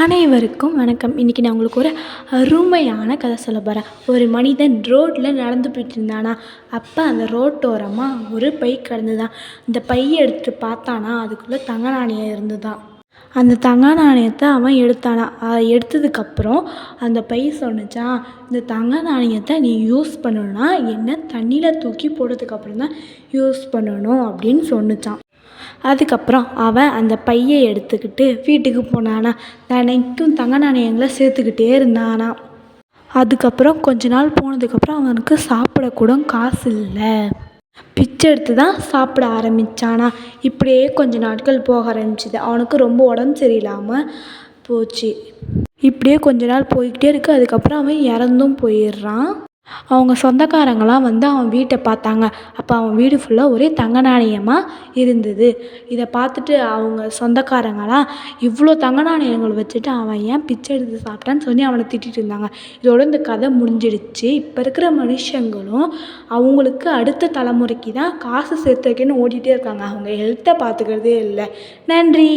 அனைவருக்கும் வணக்கம். இன்றைக்கி நான் உங்களுக்கு ஒரு அருமையான கதை சொல்ல போகிறேன். ஒரு மனிதன் ரோட்டில் நடந்து போயிட்டு இருந்தானா. அப்போ அந்த ரோட்டோரமாக ஒரு பை கிடந்துதான். அந்த பையை எடுத்துகிட்டு பார்த்தானா, அதுக்குள்ளே தங்க நாணயம் இருந்துதான். அந்த தங்க நாணயத்தை அவன் எடுத்தானா. எடுத்ததுக்கப்புறம் அந்த பை சொன்னிச்சான், இந்த தங்க நாணயத்தை நீ யூஸ் பண்ணணுன்னா என்ன தண்ணியில் தூக்கி போட்டதுக்கப்புறம் தான் யூஸ் பண்ணணும் அப்படின்னு சொன்னிச்சான். அதுக்கப்புறம் அவன் அந்த பையை எடுத்துக்கிட்டு வீட்டுக்கு போனானா. தினைக்கும் தங்க நாணயங்களை சேர்த்துக்கிட்டே இருந்தானா. அதுக்கப்புறம் கொஞ்ச நாள் போனதுக்கப்புறம் அவனுக்கு சாப்பிடக்கூட காசு இல்லை. பிச்சை எடுத்து தான் சாப்பிட ஆரம்பித்தானா. இப்படியே கொஞ்ச நாட்கள் போக ஆரம்பிச்சிது. அவனுக்கு ரொம்ப உடம்பு சரியில்லாமல் போச்சு. இப்படியே கொஞ்ச நாள் போய்கிட்டே இருக்குது. அதுக்கப்புறம் அவன் இறந்தும் போயிடுறான். அவங்க சொந்தக்காரங்களாம் வந்து அவன் வீட்டை பார்த்தாங்க. அப்போ அவன் வீடு ஃபுல்லாக ஒரே தங்க நாணயமாக இருந்தது. இதை பார்த்துட்டு அவங்க சொந்தக்காரங்களாம், இவ்வளோ தங்க நாணயங்கள் வச்சுட்டு அவன் ஏன் பிச்சை எடுத்து சாப்பிட்டான்னு சொல்லி அவனை திட்டிகிட்டு இருந்தாங்க. இதோட இந்த கதை முடிஞ்சிடுச்சு. இப்போ இருக்கிற மனுஷங்களும் அவங்களுக்கு அடுத்த தலைமுறைக்கு தான் காசு சேர்த்து வைக்கணும்னு ஓடிட்டே இருக்காங்க. அவங்க ஹெல்த்தை பார்த்துக்கிறதே இல்லை. நன்றி.